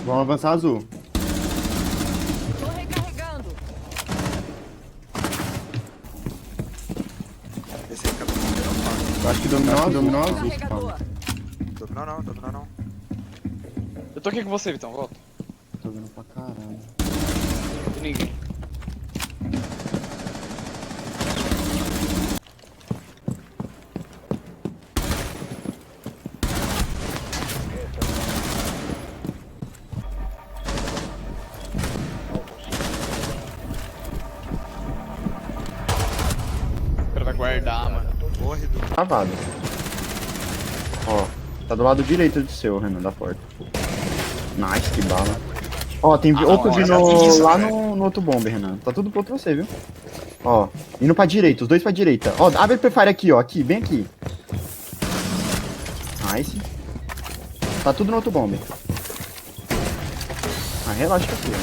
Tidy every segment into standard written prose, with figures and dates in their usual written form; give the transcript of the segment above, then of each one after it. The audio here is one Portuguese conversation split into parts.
Vamos avançar azul. Tô recarregando. Esse aí acabou de virar um passo. Eu acho que dominou azul. Carregador. Dominou não. Eu tô aqui com você, Vitão, volta. Tô vendo pra caralho. Não tem ninguém. O cara vai guardar, mano. Corre do... Travado. Ó, tá do lado direito do seu, Renan, da porta. Nice, que bala. Ó, tem outro não, vindo essa é isso, lá velho. no outro bombe, Renan. Tá tudo contra você, viu? Ó, indo pra direita, os dois pra direita. Ó, abre o prefire aqui, ó, aqui, bem aqui. Nice. Tá tudo no outro bombe. Ah, relaxa aqui, ó.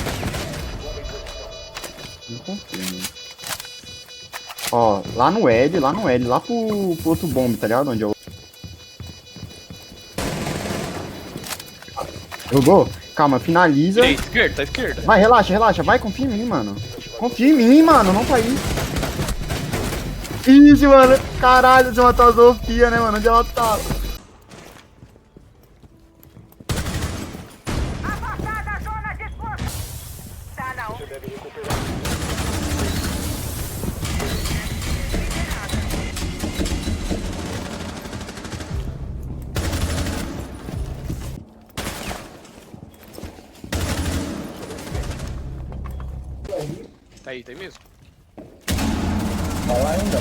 Não confio, mano. Ó, lá no L, lá pro outro bombe, tá ligado? Onde eu... Jogou? Calma, finaliza. Direita, esquerda, tá esquerda. Vai, relaxa. Vai, confia em mim, mano. Confia em mim, mano. Não tá aí. Easy, mano. Caralho, você matou a Sofia, né, mano? Onde ela tá? Afastada a zona de força. Tá não. Tá aí mesmo? Tá lá ainda?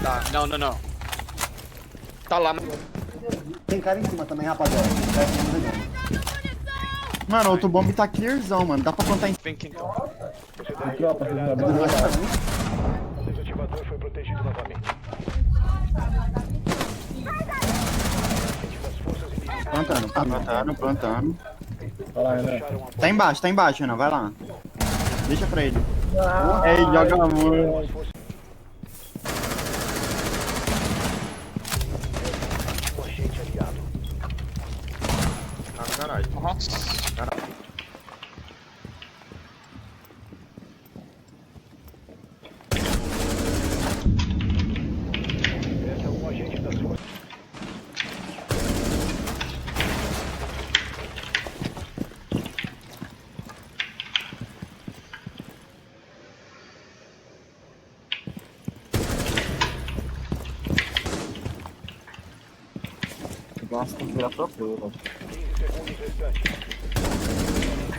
Tá, não. Tá lá, mas... Tem cara em cima também, rapaziada. Mano, o outro bomb tá clearzão, mano. Dá pra contar em... Vem aqui então. Tropa, vocês não abriram nada. O desativador foi protegido novamente. Das forças inimigas Plantando. Vai lá, Renan. acharam a Tá embaixo, Renan. Vai lá. Deixa pra ele. Ei, joga amor. um agente aliado. Tá no garagem. Nossa. Essa é um agente das forças. Nossa, tem que virar pro apoio, 15 segundos restantes.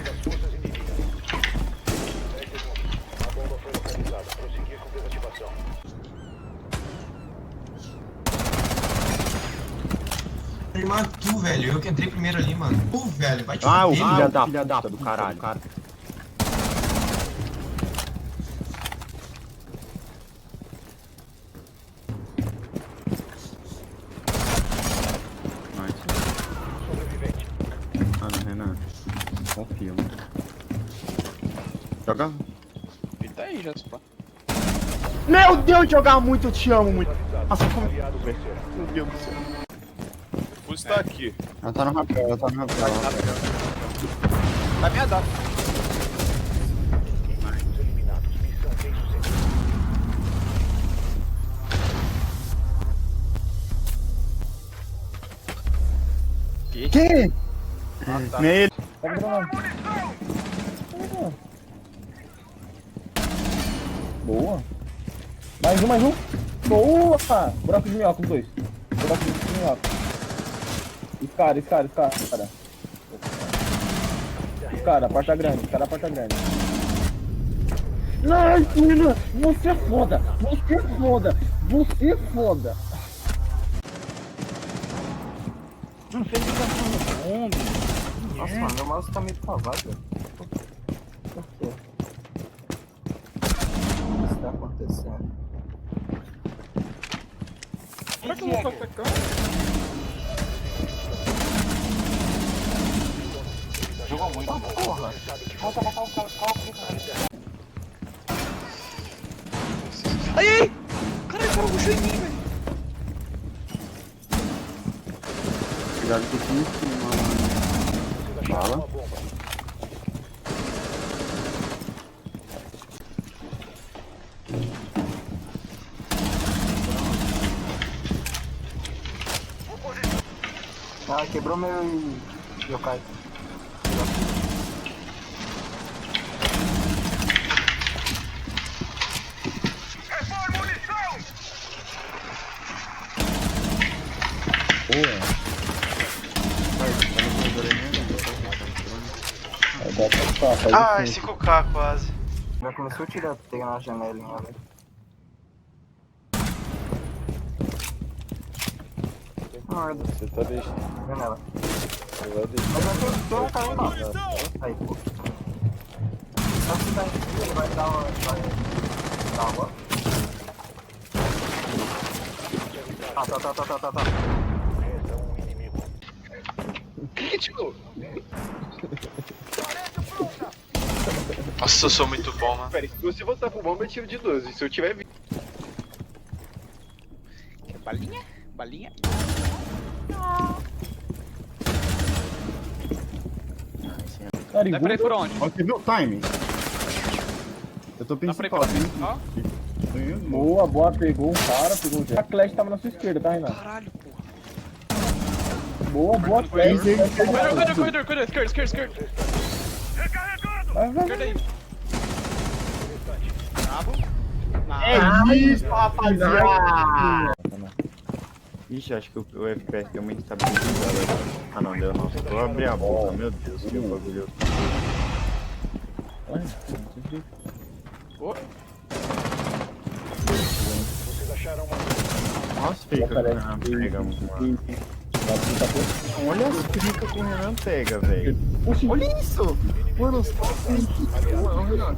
Das forças inimigas. 10 segundos. A bomba foi localizada. Prosseguir com desativação. Mano, tu, velho, eu que entrei primeiro ali, mano. Tu, velho, vai te Ah, o fuder, filho da puta do caralho. Sobrevivente. Mano, Renan. Confia, mano. Joga. Ele tá aí já, pá. Meu Deus, jogar muito, eu te amo muito. Nossa, como... Aliado venceram. Meu Deus do céu. O tá aqui. Ela tá no rapel. Tá minha data. Inimigos eliminados. Missão bem sucedida. Que? Nele. Tá gravando. Boa. Mais um. Boa! Buraco de minhoca, os dois. Buraco de minhoca. Escara. Escara, porta grande. Nice, menina! Você é foda! Não sei o que tá falando. Nossa, mano, meu mouse tá meio travado, velho. Por quê? O que está acontecendo? Como é que eu vou fazer câmera? Jogou muito, porra! Volta matar o cara. Ai! Caralho, o cara puxou em mim, velho. Cuidado com o mano. Bala. Ah, quebrou meu yokai. Repor munição! Ai, 5k quase. Já começou a tirar, pegar na janelinha, velho. Você tá deixando. Janela. Você vai deixar. Mas eu tenho um cara lá. Aí, pô. Só que daí ele vai dar uma. Vai dar uma. Ah, tá. Resta um inimigo. Crítico! Nossa, eu sou muito bom, mano. Pera, se você voltar pro bomba, eu tiro de 12. Se eu tiver 20. Quer balinha? Balinha? Dá pra ir por onde? Ó, você viu o time? Eu tô Dá pra pensando. ir por onde? Ó. Boa, pegou um cara, pegou o Jack. A Clash tava na sua esquerda, tá, Renan? Caralho, porra. Boa, Clash. Corredor, esquerda. Vai. Esquerda aí. Nabo. É isso, rapaziada! Ixi, acho que o FPS deu uma instabilidade. Ah, não, deu não. Vou abrir a boca, meu Deus, que bagulho. Vocês acharam uma Nossa, fica com o Renan pega, mano. Olha as fica com o Renan pega, velho. Olha isso! Mano, só Renan.